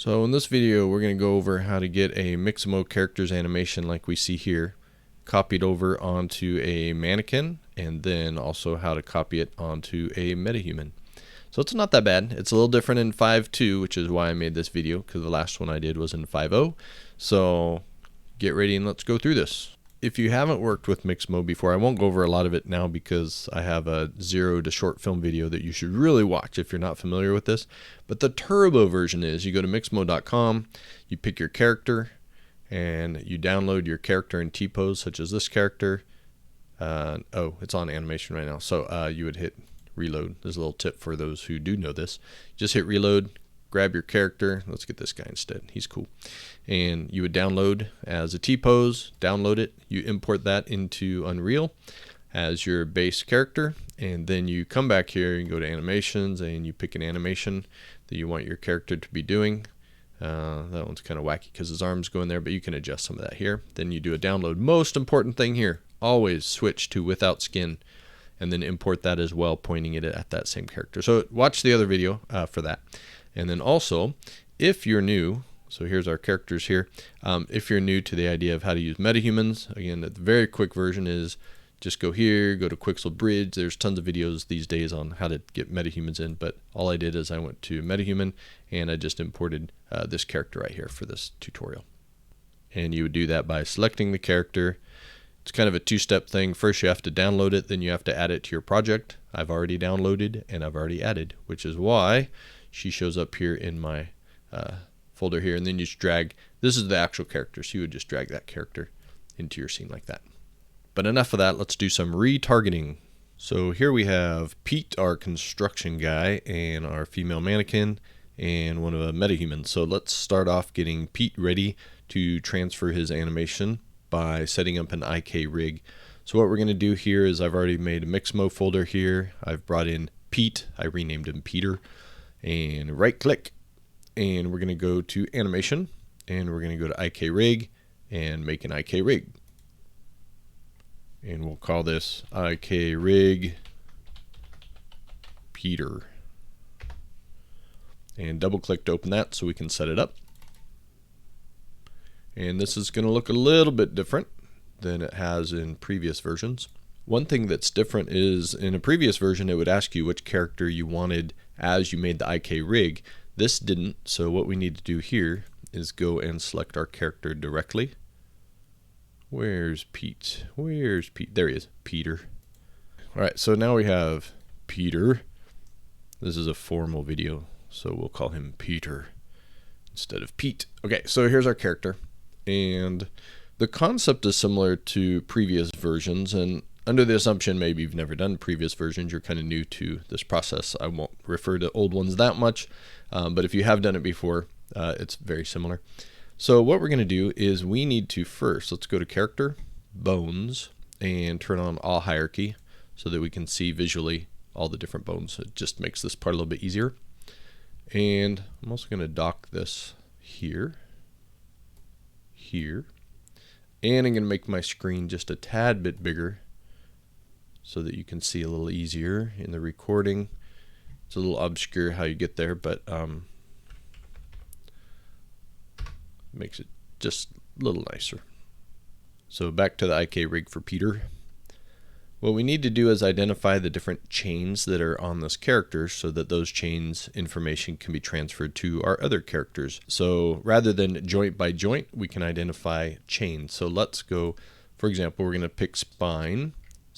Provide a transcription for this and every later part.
So in this video, we're going to go over how to get a Mixamo characters animation like we see here, copied over onto a mannequin, and then also how to copy it onto a Metahuman. So it's not that bad. It's a little different in 5.2, which is why I made this video, because the last one I did was in 5.0. So get ready and let's go through this. If you haven't worked with Mixamo before, I won't go over a lot of it now because I have a 0 to short film video that you should really watch if you're not familiar with this. But the turbo version is you go to mixamo.com, you pick your character, and you download your character in T-pose, such as this character. Oh, it's on animation right now. So you would hit reload. There's a little tip for those who do know this. Just hit reload, grab your character. Let's get this guy instead. He's cool. And you would download as a T-pose, download it. You import that into Unreal as your base character. And then you come back here and go to animations and you pick an animation that you want your character to be doing. That one's kind of wacky because his arms go in there, but you can adjust some of that here. Then you do a download. Most important thing here, always switch to without skin and then import that as well, pointing it at that same character. So watch the other video for that. And then also, if you're new, so here's our characters here. If you're new to the idea of how to use metahumans, again, the very quick version is just go here, go to Quixel Bridge. There's tons of videos these days on how to get metahumans in, but all I did is I went to Metahuman and I just imported this character right here for this tutorial. And you would do that by selecting the character. It's kind of a two-step thing. First you have to download it, then you have to add it to your project. I've already downloaded and I've already added, which is why she shows up here in my folder here, and then you just drag, this is the actual character, so you would just drag that character into your scene like that. But enough of that, let's do some retargeting. So here we have Pete, our construction guy, and our female mannequin, and one of a metahuman. So let's start off getting Pete ready to transfer his animation by setting up an IK rig. So what we're going to do here is I've already made a Mixamo folder here. I've brought in Pete, I renamed him Peter, and right click, and we're going to go to animation, and we're going to go to IK rig and make an IK rig. And we'll call this IK rig Peter. And double click to open that so we can set it up. And this is going to look a little bit different than it has in previous versions. One thing that's different is in a previous version it would ask you which character you wanted as you made the IK rig. This didn't, so what we need to do here is go and select our character directly. Where's Pete? Where's Pete? There he is, Peter. Alright, so now we have Peter. This is a formal video, so we'll call him Peter instead of Pete. Okay, so here's our character. And the concept is similar to previous versions, and under the assumption maybe you've never done previous versions, you're kind of new to this process. I won't refer to old ones that much, but if you have done it before, it's very similar. So what we're going to do is we need to first, let's go to character, bones, and turn on all hierarchy so that we can see visually all the different bones. It just makes this part a little bit easier. And I'm also going to dock this here, here, and I'm going to make my screen just a tad bit bigger so that you can see a little easier in the recording. It's a little obscure how you get there, but makes it just a little nicer. So back to the IK rig for Peter. What we need to do is identify the different chains that are on this character so that those chains information can be transferred to our other characters. So rather than joint by joint, we can identify chains. So let's go, for example, we're going to pick spine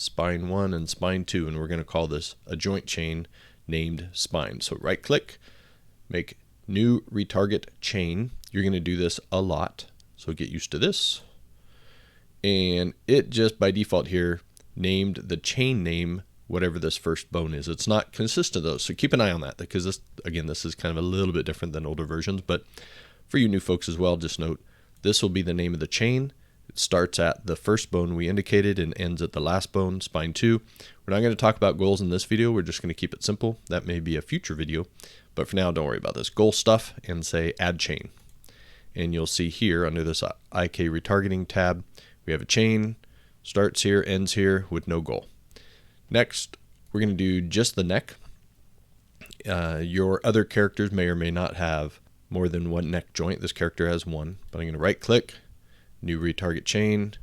1 and spine 2, and we're going to call this a joint chain named spine. So right click, make new retarget chain. You're going to do this a lot, so get used to this. And it just by default here named the chain name whatever this first bone is. It's not consistent though, so keep an eye on that, because this, again, this is kind of a little bit different than older versions, but for you new folks as well, just note this will be the name of the chain. It starts at the first bone we indicated and ends at the last bone, spine 2. We're not going to talk about goals in this video. We're just going to keep it simple. That may be a future video, but for now, don't worry about this. Goal stuff and say add chain. And you'll see here under this IK Retargeting tab, we have a chain, starts here, ends here with no goal. Next, we're going to do just the neck. Your other characters may or may not have more than one neck joint. This character has one, but I'm going to right click, new retarget chain.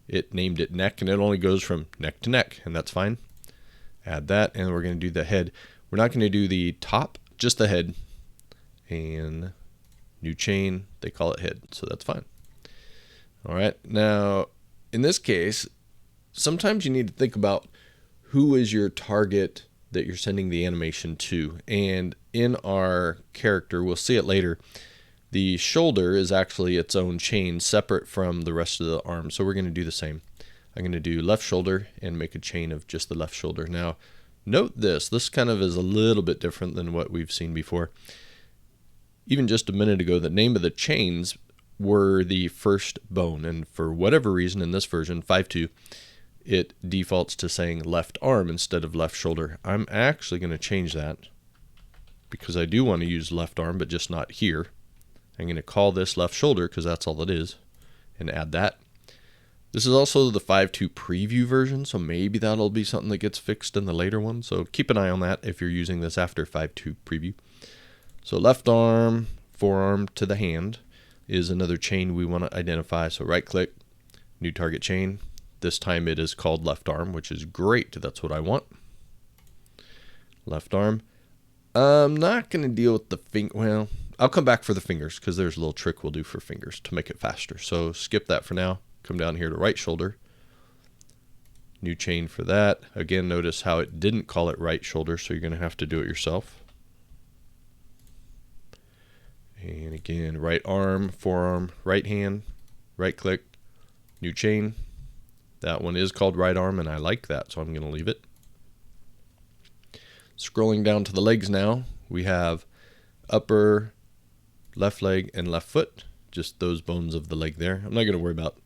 It named it neck, and it only goes from neck to neck, and that's fine. Add that, and we're going to do the head. We're not going to do the top, just the head. And new chain, they call it head, so that's fine. All right, now in this case, sometimes you need to think about who is your target that you're sending the animation to. And in our character, we'll see it later, the shoulder is actually its own chain separate from the rest of the arm. So we're going to do the same. I'm going to do left shoulder and make a chain of just the left shoulder. Now, note this kind of is a little bit different than what we've seen before. Even just a minute ago, the name of the chains were the first bone. And for whatever reason in this version, 5.2, it defaults to saying left arm instead of left shoulder. I'm actually going to change that because I do want to use left arm, but just not here. I'm going to call this left shoulder because that's all it is, and add that. This is also the 5.2 preview version, so maybe that'll be something that gets fixed in the later one. So keep an eye on that if you're using this after 5.2 preview. So left arm, forearm to the hand is another chain we want to identify. So right click, new target chain. This time it is called left arm, which is great. That's what I want. Left arm. I'm not going to deal with the finger. Well, I'll come back for the fingers because there's a little trick we'll do for fingers to make it faster. So skip that for now. Come down here to right shoulder. New chain for that. Again, notice how it didn't call it right shoulder, so you're going to have to do it yourself. And again, right arm, forearm, right hand, right click, new chain. That one is called right arm, and I like that, so I'm going to leave it. Scrolling down to the legs now, we have upper left leg and left foot, just those bones of the leg there. I'm not going to worry about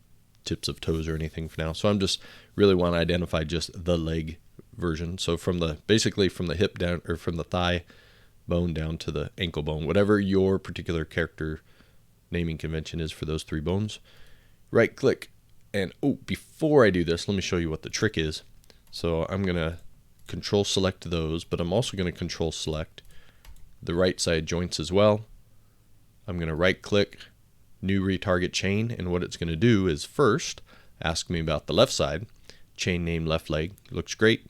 tips of toes or anything for now, so I'm just really want to identify just the leg version. So from the basically from the hip down, or from the thigh bone down to the ankle bone, whatever your particular character naming convention is for those three bones. Right click. And before I do this, let me show you what the trick is. So I'm going to control select those, but I'm also going to control select the right side joints as well. I'm going to right click, new retarget chain, and what it's going to do is first ask me about the left side, chain name left leg, looks great,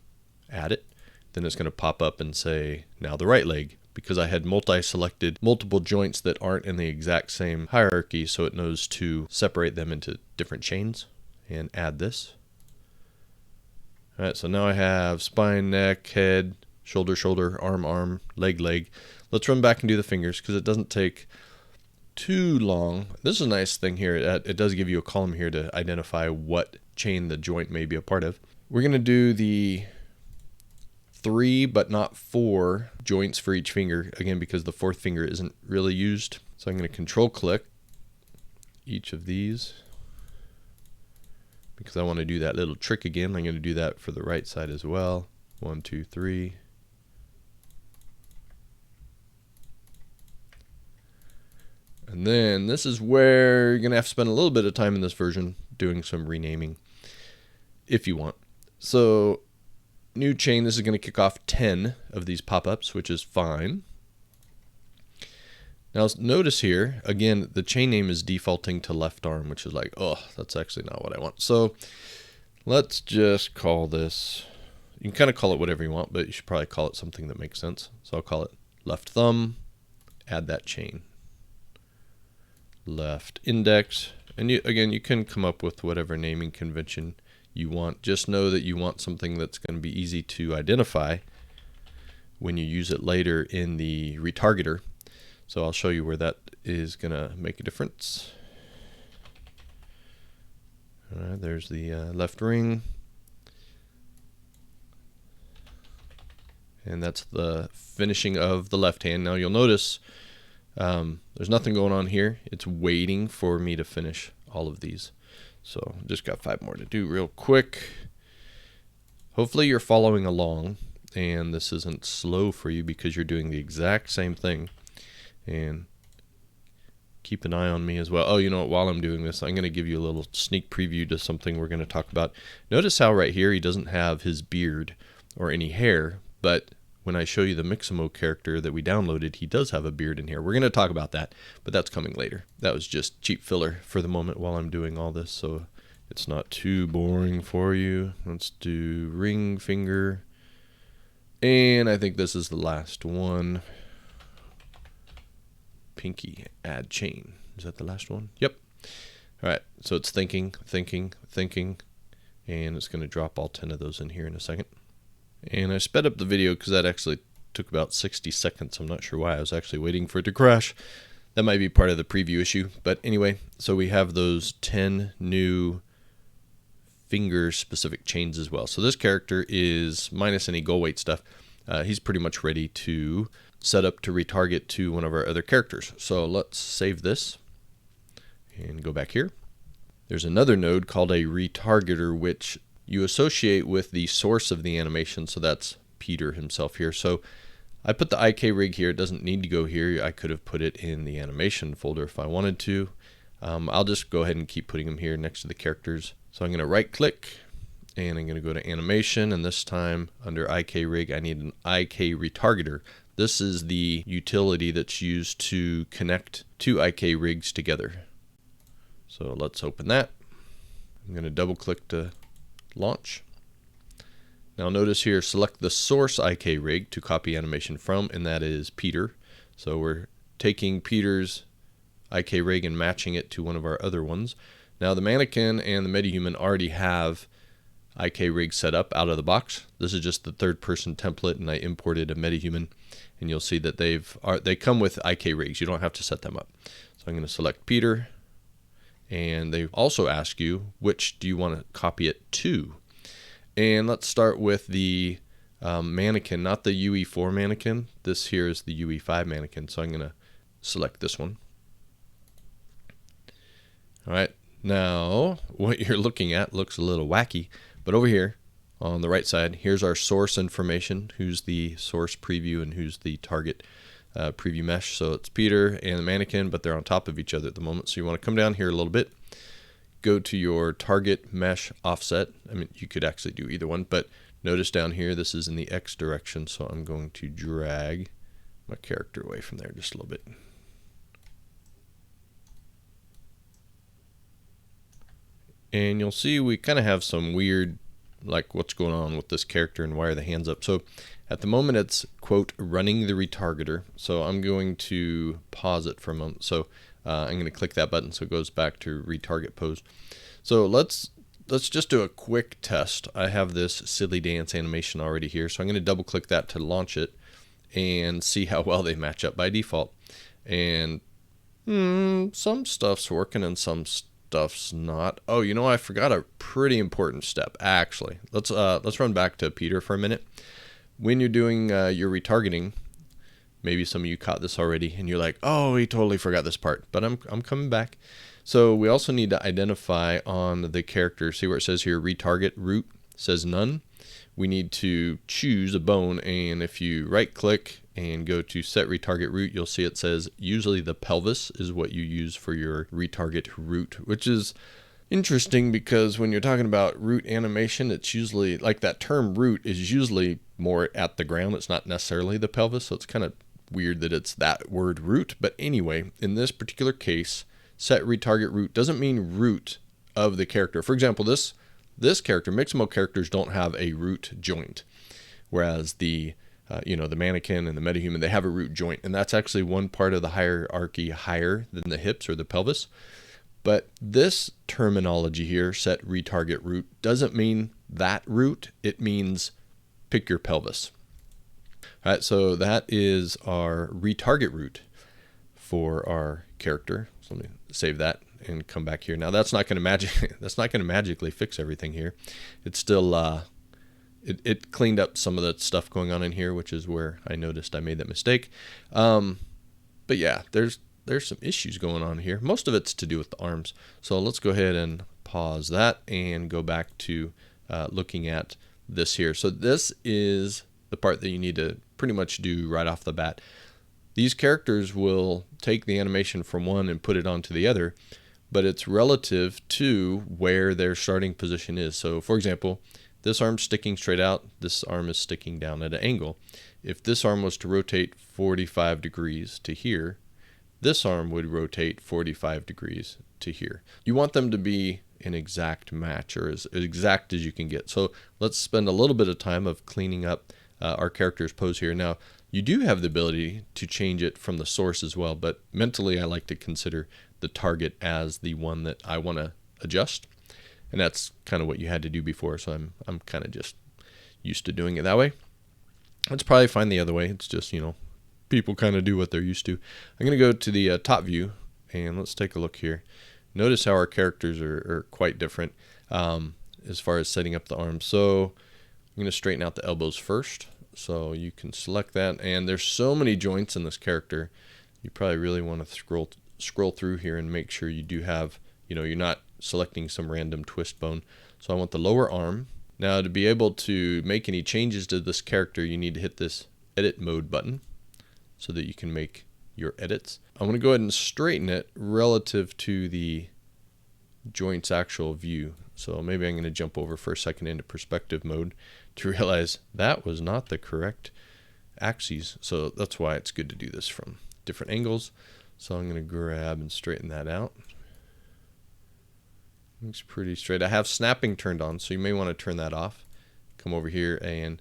add it. Then it's going to pop up and say now the right leg, because I had multi-selected multiple joints that aren't in the exact same hierarchy, so it knows to separate them into different chains. And add this. All right, so now I have spine, neck, head, shoulder, shoulder, arm, arm, leg, leg. Let's run back and do the fingers because it doesn't take too long. This is a nice thing here. It does give you a column here to identify what chain the joint may be a part of. We're going to do the 3 but not 4 joints for each finger, again because the fourth finger isn't really used. So I'm going to control click each of these because I want to do that little trick again. I'm going to do that for the right side as well. 1, 2, 3. And then this is where you're going to have to spend a little bit of time in this version doing some renaming if you want. So new chain, this is going to kick off 10 of these pop-ups, which is fine. Now notice here, again, the chain name is defaulting to left arm, which is like, oh, that's actually not what I want. So let's just call this, you can kind of call it whatever you want, but you should probably call it something that makes sense. So I'll call it left thumb, add that chain. Left index, and again, you can come up with whatever naming convention you want. Just know that you want something that's going to be easy to identify when you use it later in the retargeter. So I'll show you where that is going to make a difference. All right, there's the left ring. And that's the finishing of the left hand. Now you'll notice there's nothing going on here. It's waiting for me to finish all of these. So just got 5 more to do real quick. Hopefully you're following along and this isn't slow for you because you're doing the exact same thing. And keep an eye on me as well. Oh, you know what? While I'm doing this, I'm going to give you a little sneak preview to something we're going to talk about. Notice how right here he doesn't have his beard or any hair, but when I show you the Mixamo character that we downloaded, he does have a beard in here. We're going to talk about that, but that's coming later. That was just cheap filler for the moment while I'm doing all this, so it's not too boring for you. Let's do ring finger. And I think this is the last one. Pinky, add chain. Is that the last one? Yep. All right, so it's thinking, and it's going to drop all 10 of those in here in a second. And I sped up the video because that actually took about 60 seconds. I'm not sure why. I was actually waiting for it to crash. That might be part of the preview issue. But anyway, so we have those 10 new finger-specific chains as well. So this character is, minus any goal weight stuff, he's pretty much ready to set up to retarget to one of our other characters. So let's save this and go back here. There's another node called a retargeter, which you associate with the source of the animation. So that's Peter himself here. So I put the IK rig here. It doesn't need to go here. I could have put it in the animation folder if I wanted to. I'll just go ahead and keep putting them here next to the characters. So I'm going to right click and I'm going to go to animation, and this time under IK rig I need an IK Retargeter. This is the utility that's used to connect two IK rigs together. So let's open that. I'm going to double click to launch. Now notice here, select the source IK rig to copy animation from, and that is Peter. So we're taking Peter's IK rig and matching it to one of our other ones. Now the mannequin and the Metahuman already have IK rig set up out of the box. This is just the third person template, and I imported a Metahuman, and you'll see that they come with IK rigs. You don't have to set them up. So I'm going to select Peter, and they also ask you which do you want to copy it to. And let's start with the mannequin, not the UE4 mannequin. This here is the UE5 mannequin, so I'm going to select this one. All right, now what you're looking at looks a little wacky, but over here on the right side, here's our source information, who's the source preview and who's the target preview mesh. So it's Peter and the mannequin, but they're on top of each other at the moment. So you want to come down here a little bit, go to your target mesh offset. I mean, you could actually do either one, but notice down here, this is in the X direction. So I'm going to drag my character away from there just a little bit. And you'll see we kind of have some weird, like what's going on with this character and why are the hands up. So at the moment it's, quote, running the retargeter. So I'm going to pause it for a moment. So I'm going to click that button so it goes back to retarget pose. So let's just do a quick test. I have this silly dance animation already here. So I'm going to double click that to launch it and see how well they match up by default. And some stuff's working and some stuff's not. Oh, you know, I forgot a pretty important step actually. Let's run back to Peter for a minute. When you're doing your retargeting, maybe some of you caught this already and you're like, oh, he totally forgot this part, but I'm coming back. So we also need to identify on the character, see where it says here retarget root, says none. We need to choose a bone, and if you right click and go to set retarget root, you'll see it says usually the pelvis is what you use for your retarget root, which is interesting because when you're talking about root animation, it's usually like that term root is usually more at the ground. It's not necessarily the pelvis, so it's kind of weird that it's that word root. But anyway, in this particular case, set retarget root doesn't mean root of the character. For example, this character, Mixamo characters don't have a root joint, whereas the the mannequin and the Metahuman, they have a root joint, and that's actually one part of the hierarchy higher than the hips or the pelvis. But this terminology here, set retarget root, doesn't mean that root. It means pick your pelvis. All right, so that is our retarget root for our character. So let me save that and come back here. Now that's not going to magically fix everything here. It's still it cleaned up some of the stuff going on in here, which is where I noticed I made that mistake. But yeah, there's some issues going on here. Most of it's to do with the arms. So let's go ahead and pause that and go back to looking at this here. So this is the part that you need to pretty much do right off the bat. These characters will take the animation from one and put it onto the other, but it's relative to where their starting position is. So for example, this arm's sticking straight out, this arm is sticking down at an angle. If this arm was to rotate 45 degrees to here, this arm would rotate 45 degrees to here. You want them to be an exact match, or as exact as you can get. So let's spend a little bit of time of cleaning up our character's pose here. Now, you do have the ability to change it from the source as well, but mentally I like to consider the target as the one that I want to adjust. And that's kind of what you had to do before, so I'm kind of just used to doing it that way. It's probably fine the other way. It's just, people kind of do what they're used to. I'm going to go to the top view, and let's take a look here. Notice how our characters are quite different as far as setting up the arms. So I'm going to straighten out the elbows first. So you can select that, and there's so many joints in this character. You probably really want to scroll through here and make sure you do have, you're not selecting some random twist bone. So I want the lower arm. Now, to be able to make any changes to this character, you need to hit this edit mode button so that you can make your edits. I'm going to go ahead and straighten it relative to the joint's actual view. So maybe I'm going to jump over for a second into perspective mode to realize that was not the correct axes. So that's why it's good to do this from different angles. So I'm going to grab and straighten that out. Looks pretty straight. I have snapping turned on, so you may want to turn that off. Come over here and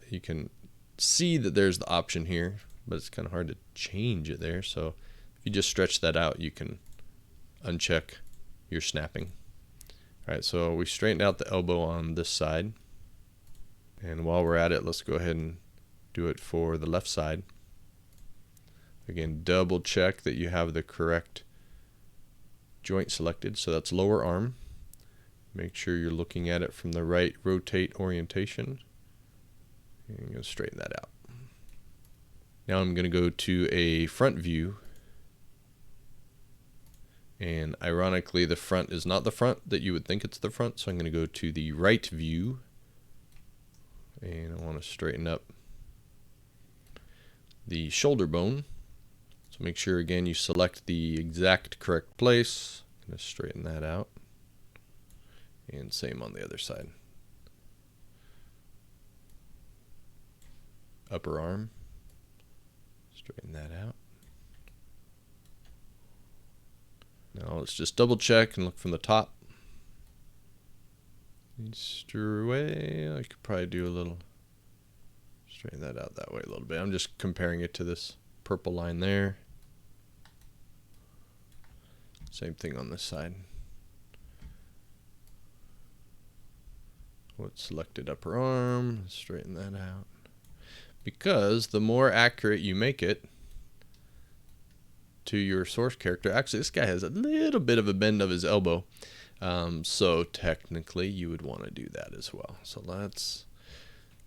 you can see that there's the option here, but it's kind of hard to change it there. So if you just stretch that out, you can uncheck your snapping. All right, so we straightened out the elbow on this side. And while we're at it, let's go ahead and do it for the left side. Again, double check that you have the correct joint selected. So that's lower arm. Make sure you're looking at it from the right rotate orientation. And I'm going to straighten that out. Now I'm going to go to a front view. And ironically, the front is not the front that you would think it's the front. So I'm going to go to the right view. And I want to straighten up the shoulder bone. So make sure, again, you select the exact correct place. I'm going to straighten that out. And same on the other side. Upper arm. Straighten that out. Now let's just double check and look from the top. Away. I could probably do a little, straighten that out that way a little bit. I'm just comparing it to this purple line there. Same thing on this side. What's selected upper arm, straighten that out. Because the more accurate you make it to your source character, actually this guy has a little bit of a bend of his elbow. So technically you would want to do that as well. So let's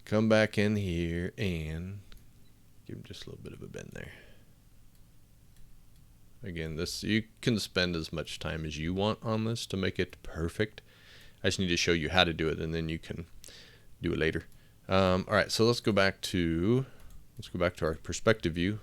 come back in here and give him just a little bit of a bend there. Again, this, you can spend as much time as you want on this to make it perfect. I just need to show you how to do it, and then you can do it later. All right, so let's go back to our perspective view,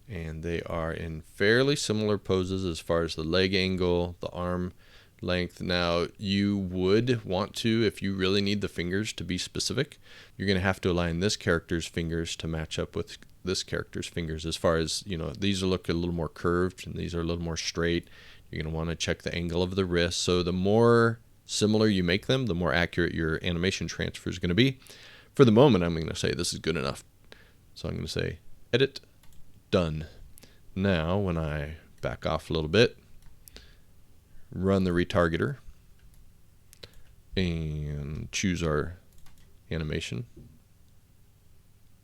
and they are in fairly similar poses as far as the leg angle, the arm length. Now, you would want to, if you really need the fingers to be specific, you're going to have to align this character's fingers to match up with this character's fingers. As far as, these look a little more curved and these are a little more straight. You're going to want to check the angle of the wrist. So the more similar you make them, the more accurate your animation transfer is going to be. For the moment, I'm going to say this is good enough. So I'm going to say edit, done. Now, when I back off a little bit, run the retargeter and choose our animation,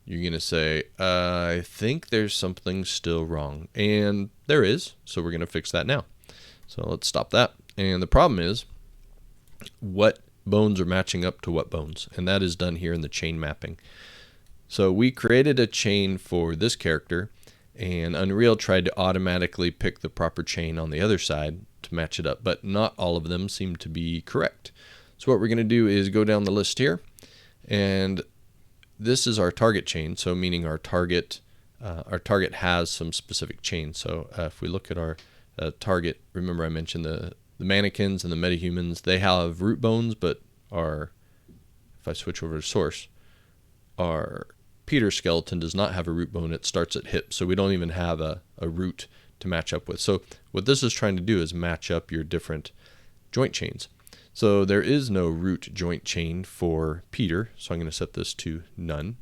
you're going to say, I think there's something still wrong. And there is, so we're going to fix that now. So let's stop that. And the problem is, what bones are matching up to what bones? And that is done here in the chain mapping. So we created a chain for this character, and Unreal tried to automatically pick the proper chain on the other side to match it up, but not all of them seem to be correct. So what we're going to do is go down the list here, and this is our target chain, so meaning our target has some specific chain. So if we look at our target, remember I mentioned the mannequins and the metahumans, they have root bones but are if I switch over to source, our Peter skeleton does not have a root bone. It starts at hip, so we don't even have a root to match up with. So what this is trying to do is match up your different joint chains. So there is no root joint chain for Peter, so I'm going to set this to none.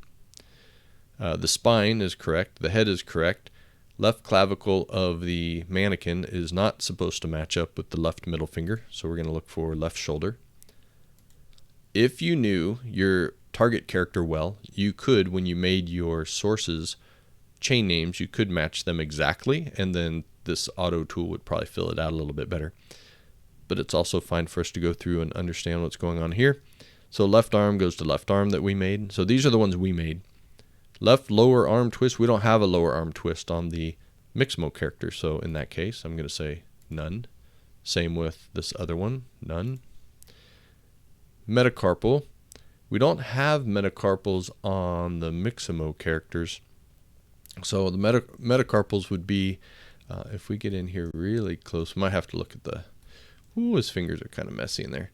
The spine is correct. The head is correct. Left clavicle of the mannequin is not supposed to match up with the left middle finger, so we're going to look for left shoulder. If you knew your target character well, you could, when you made your sources chain names, you could match them exactly, and then this auto tool would probably fill it out a little bit better. But it's also fine for us to go through and understand what's going on here. So left arm goes to left arm that we made. So these are the ones we made. Left lower arm twist, we don't have a lower arm twist on the Mixamo character, so in that case I'm going to say none. Same with this other one, none. Metacarpal, we don't have metacarpals on the Mixamo characters, so the metacarpals would be, if we get in here really close, we might have to look at the, ooh, his fingers are kind of messy in there.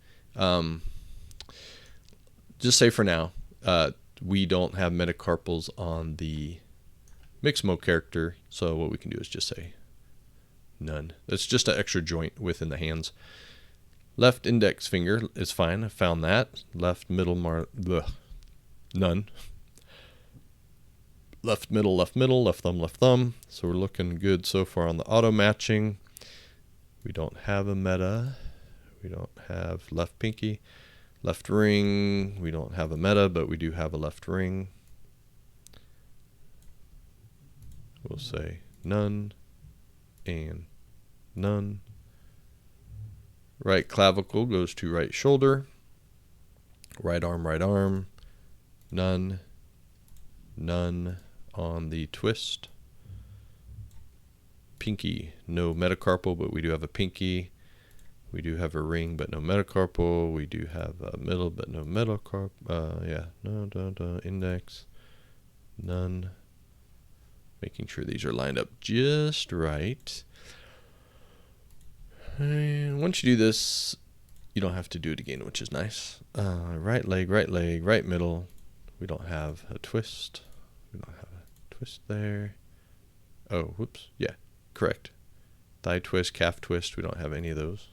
Just say for now, we don't have metacarpals on the Mixamo character, so what we can do is just say none. It's just an extra joint within the hands. Left index finger is fine. I found that. Left middle none. Left middle, left middle, left thumb, left thumb. So we're looking good so far on the auto matching. We don't have a meta. We don't have left pinky. Left ring, we don't have a meta, but we do have a left ring. We'll say none and none. Right clavicle goes to right shoulder. Right arm, none, none on the twist. Pinky, no metacarpal, but we do have a pinky. We do have a ring, but no metacarpal. We do have a middle, but no metacarpal. Index, none. Making sure these are lined up just right. And once you do this, you don't have to do it again, which is nice. Right leg, right middle. We don't have a twist. We don't have a twist there. Oh, whoops. Yeah, correct. Thigh twist, calf twist. We don't have any of those.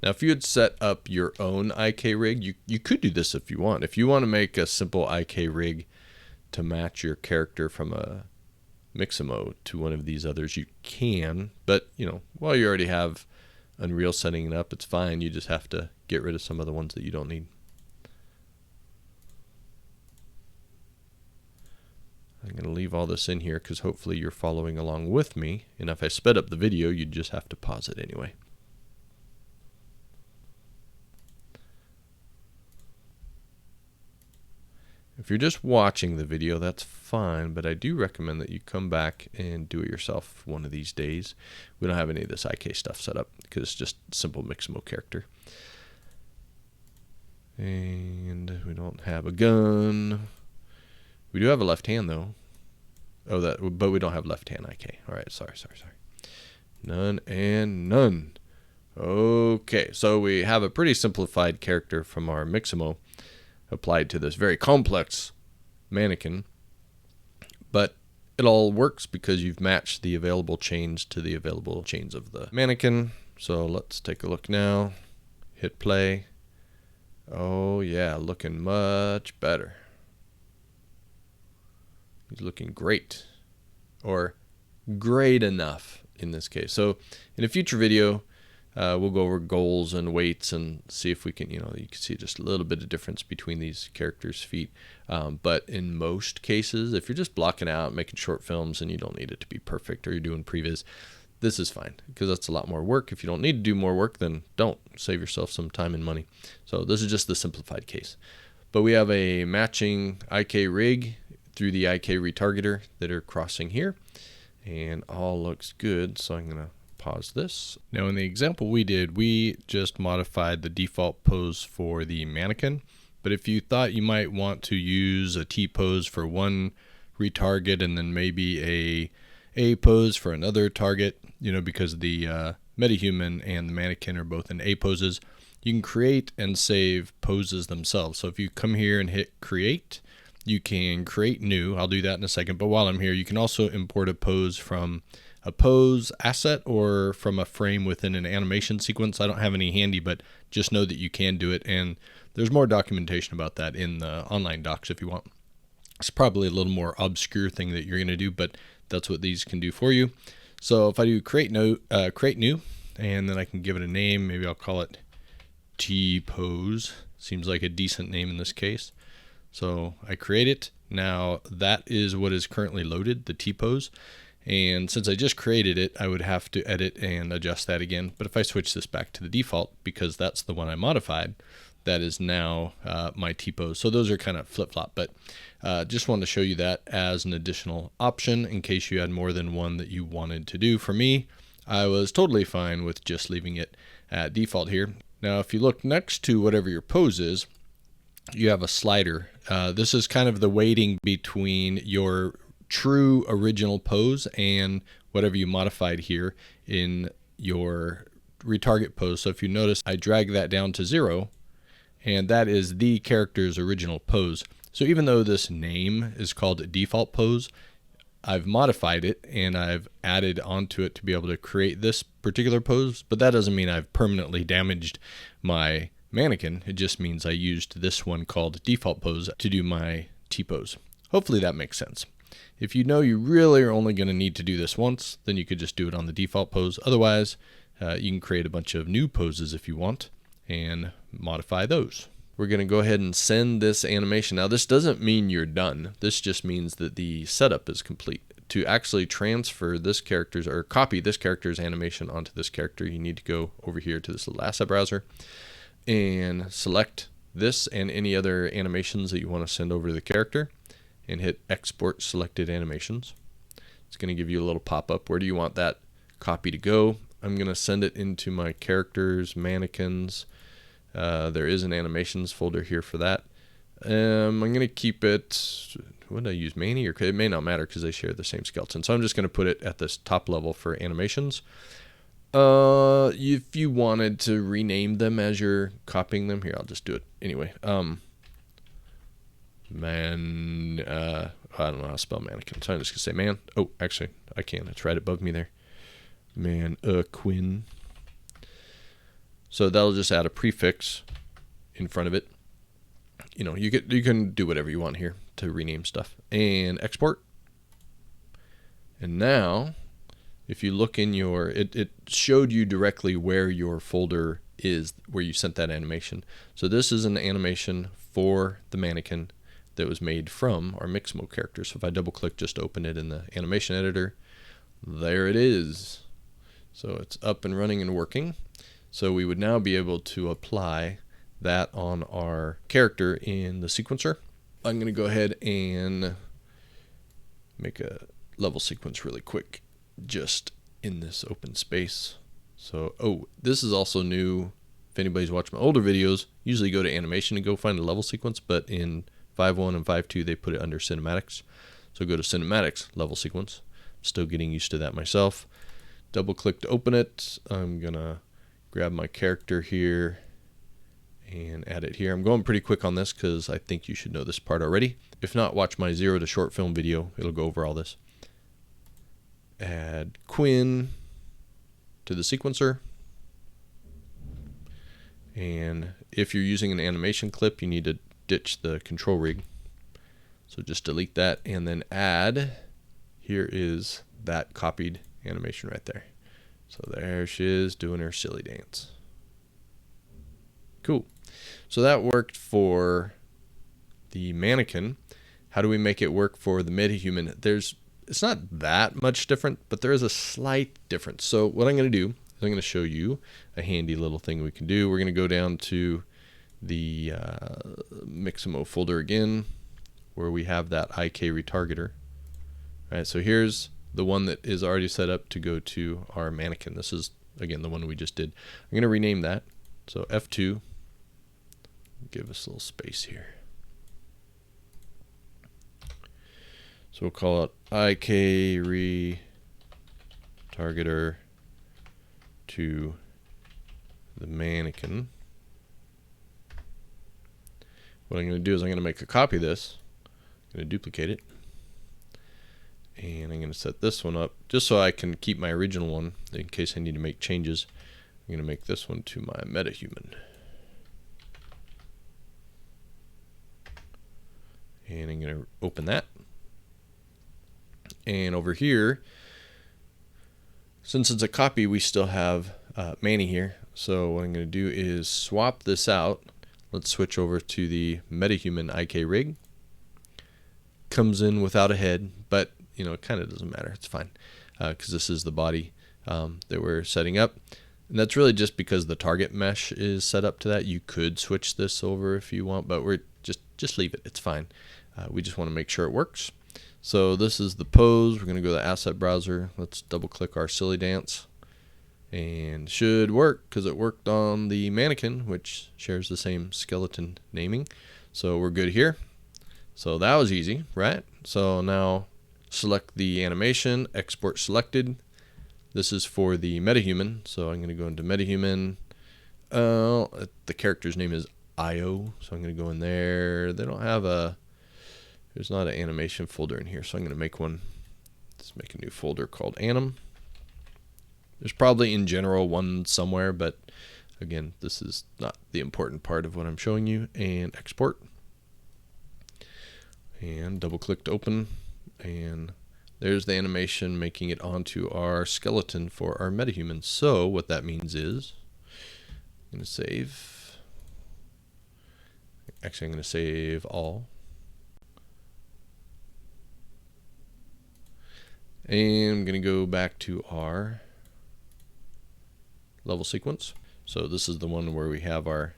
Now, if you had set up your own IK rig, you could do this if you want. If you want to make a simple IK rig to match your character from a Mixamo to one of these others, you can. But, you know, while you already have Unreal setting it up, it's fine. You just have to get rid of some of the ones that you don't need. I'm going to leave all this in here because hopefully you're following along with me. And if I sped up the video, you'd just have to pause it anyway. If you're just watching the video, that's fine, but I do recommend that you come back and do it yourself one of these days. We don't have any of this IK stuff set up because it's just simple Mixamo character. And we don't have a gun. We do have a left hand though. Oh, but we don't have left hand IK. All right, sorry. None and none. Okay, so we have a pretty simplified character from our Mixamo applied to this very complex mannequin, but it all works because you've matched the available chains to the available chains of the mannequin. So let's take a look now. Hit play. Oh yeah, looking much better. He's looking great, or great enough in this case. So in a future video, we'll go over goals and weights and see if we can, you can see just a little bit of difference between these characters' feet. But in most cases, if you're just blocking out, making short films and you don't need it to be perfect, or you're doing previs, this is fine because that's a lot more work. If you don't need to do more work, then don't. Save yourself some time and money. So this is just the simplified case. But we have a matching IK rig through the IK Retargeter that are crossing here, and all looks good. So I'm going to pause this. Now in the example we did, we just modified the default pose for the mannequin, but if you thought you might want to use a T pose for one retarget and then maybe a pose for another target, because the Metahuman and the mannequin are both in A poses. You can create and save poses themselves. So if you come here and hit create, you can create new. I'll do that in a second. But while I'm here, you can also import a pose from a pose asset or from a frame within an animation sequence. I don't have any handy, but just know that you can do it. And there's more documentation about that in the online docs if you want. It's probably a little more obscure thing that you're going to do, but that's what these can do for you. So if I do create new, and then I can give it a name. Maybe I'll call it T pose. Seems like a decent name in this case. So I create it. Now that is what is currently loaded, the T pose. And since I just created it, I would have to edit and adjust that again. But if I switch this back to the default, because that's the one I modified, that is now my T pose. So those are kind of flip-flop, but just wanted to show you that as an additional option in case you had more than one that you wanted to do. For me, I was totally fine with just leaving it at default here. Now, if you look next to whatever your pose is, you have a slider. This is kind of the weighting between your true original pose and whatever you modified here in your retarget pose. So if you notice, I drag that down to 0, and that is the character's original pose. So even though this name is called default pose, I've modified it and I've added onto it to be able to create this particular pose, but that doesn't mean I've permanently damaged my mannequin. It just means I used this one called default pose to do my T pose. Hopefully that makes sense. If you know you really are only going to need to do this once, then you could just do it on the default pose. Otherwise, you can create a bunch of new poses if you want and modify those. We're going to go ahead and send this animation. Now, this doesn't mean you're done. This just means that the setup is complete. To actually transfer this character's or copy this character's animation onto this character, you need to go over here to this little asset browser and select this and any other animations that you want to send over to the character and hit export selected animations. It's going to give you a little pop-up. Where do you want that copy to go? I'm going to send it into my characters, mannequins. There is an animations folder here for that. I'm going to keep it, what did I use, Manny? Or it may not matter because they share the same skeleton. So I'm just going to put it at this top level for animations. If you wanted to rename them as you're copying them, here, I'll just do it anyway. I don't know how to spell mannequin, so I'm just going to say man. Oh, actually, I can. It's right above me there. Mannequin. So that'll just add a prefix in front of it. You know, you can do whatever you want here to rename stuff. And export. And now, if you look in your, it showed you directly where your folder is, where you sent that animation. So this is an animation for the mannequin that was made from our Mixamo character. So if I double click just to open it in the animation editor, there it is. So it's up and running and working. So we would now be able to apply that on our character in the sequencer. I'm going to go ahead and make a level sequence really quick just in this open space. So, this is also new. If anybody's watched my older videos, usually go to animation and go find a level sequence, but in 5.1 and 5.2 they put it under cinematics. So go to cinematics, level sequence. Still getting used to that myself. Double click to open it. I'm going to grab my character here and add it here. I'm going pretty quick on this because I think you should know this part already. If not, watch my 0 to short film video. It'll go over all this. Add Quinn to the sequencer. And if you're using an animation clip, you need to ditch the control rig. So just delete that and then add. Here is that copied animation right there. So there she is doing her silly dance. Cool. So that worked for the mannequin. How do we make it work for the metahuman? It's not that much different, but there is a slight difference. So what I'm going to do is I'm going to show you a handy little thing we can do. We're going to go down to the Mixamo folder again, where we have that IK Retargeter. All right, so here's the one that is already set up to go to our mannequin. This is, again, the one we just did. I'm going to rename that. So F2, give us a little space here. So we'll call it IK Retargeter to the mannequin. What I'm going to do is I'm going to make a copy of this. I'm going to duplicate it. And I'm going to set this one up just so I can keep my original one in case I need to make changes. I'm going to make this one to my Metahuman. And I'm going to open that. And over here, since it's a copy, we still have Manny here. So what I'm going to do is swap this out. Let's switch over to the Metahuman IK rig. Comes in without a head, but you know, it kind of doesn't matter. It's fine because this is the body that we're setting up. And that's really just because the target mesh is set up to that. You could switch this over if you want, but we're just leave it. It's fine. We just want to make sure it works. So this is the pose. We're going to go to the asset browser. Let's double click our silly dance. And should work because it worked on the mannequin, which shares the same skeleton naming. So we're good here. So that was easy, right? So now select the animation, export selected. This is for the Metahuman. So I'm going to go into Metahuman. The character's name is IO. So I'm going to go in there. They don't have there's not an animation folder in here. So I'm going to make one. Let's make a new folder called Anim. There's probably in general one somewhere, but again, this is not the important part of what I'm showing you. And export. And double click to open. And there's the animation making it onto our skeleton for our Metahuman. So what that means is, I'm going to save. Actually, I'm going to save all. And I'm going to go back to our level sequence. So this is the one where we have our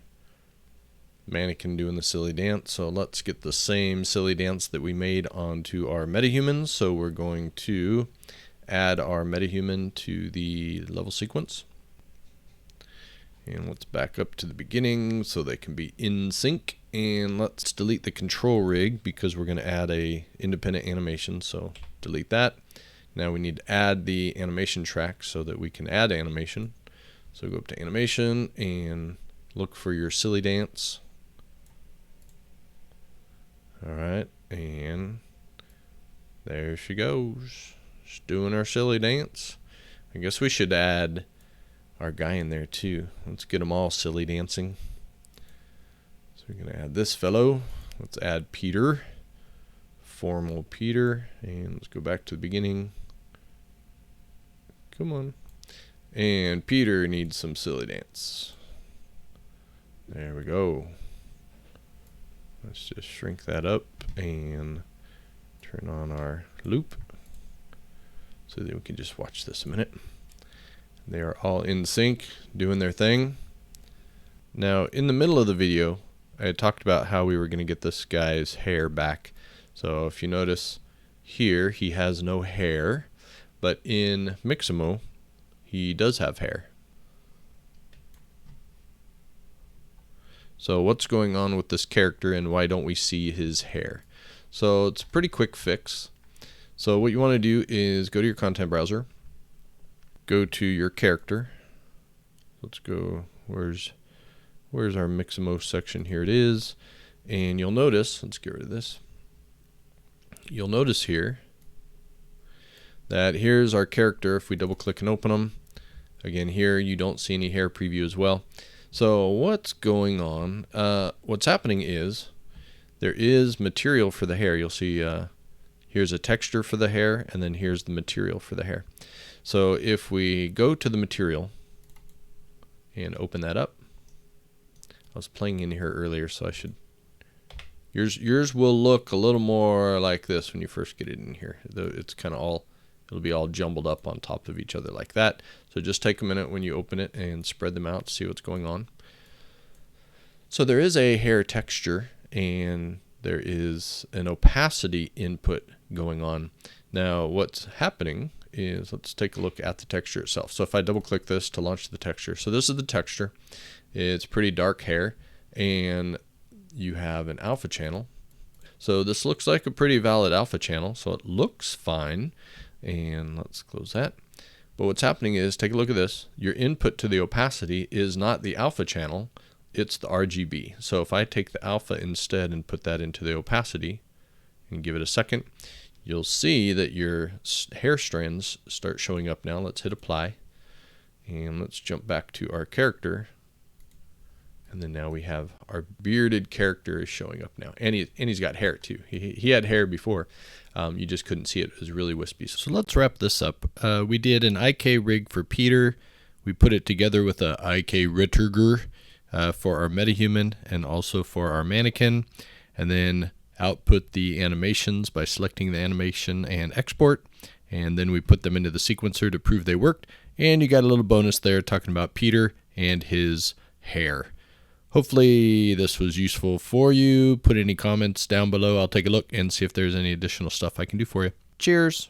mannequin doing the silly dance. So let's get the same silly dance that we made onto our Metahuman. So we're going to add our Metahuman to the level sequence. And let's back up to the beginning so they can be in sync. And let's delete the control rig because we're going to add a independent animation. So delete that. Now we need to add the animation track so that we can add animation. So go up to animation and look for your silly dance. Alright, and there she goes. She's doing our silly dance. I guess we should add our guy in there too. Let's get them all silly dancing. So we're going to add this fellow. Let's add Peter. Formal Peter. And let's go back to the beginning. Come on. And Peter needs some silly dance. There we go. Let's just shrink that up and turn on our loop so that we can just watch this a minute. They are all in sync, doing their thing. Now, in the middle of the video, I had talked about how we were going to get this guy's hair back. So if you notice here, he has no hair, but in Mixamo, he does have hair. So what's going on with this character and why don't we see his hair? So it's a pretty quick fix. So what you want to do is go to your content browser, go to your character. Let's go, where's our Mixamo section? Here it is. And you'll notice, let's get rid of this. You'll notice here that here's our character. If we double click and open them, again here you don't see any hair preview as well. So what's going on? What's happening is there is material for the hair. You'll see here's a texture for the hair, and then here's the material for the hair. So if we go to the material and open that up, I was playing in here earlier, so I should. Yours will look a little more like this when you first get it in here. It's kind of all. It'll be all jumbled up on top of each other like that. So just take a minute when you open it and spread them out to see what's going on. So there is a hair texture and there is an opacity input going on. Now what's happening is, let's take a look at the texture itself. So if I double click this to launch the texture. So this is the texture. It's pretty dark hair and you have an alpha channel. So this looks like a pretty valid alpha channel. So it looks fine. And let's close that. But what's happening is, take a look at this. Your input to the opacity is not the alpha channel, it's the RGB. So if I take the alpha instead and put that into the opacity and give it a second, you'll see that your hair strands start showing up now. Let's hit apply and let's jump back to our character. And then now we have our bearded character is showing up now. And he's got hair too. He had hair before. You just couldn't see it. It was really wispy. So let's wrap this up. We did an IK rig for Peter. We put it together with a IK Retargeter for our Metahuman and also for our mannequin. And then output the animations by selecting the animation and export. And then we put them into the sequencer to prove they worked. And you got a little bonus there talking about Peter and his hair. Hopefully this was useful for you. Put any comments down below. I'll take a look and see if there's any additional stuff I can do for you. Cheers.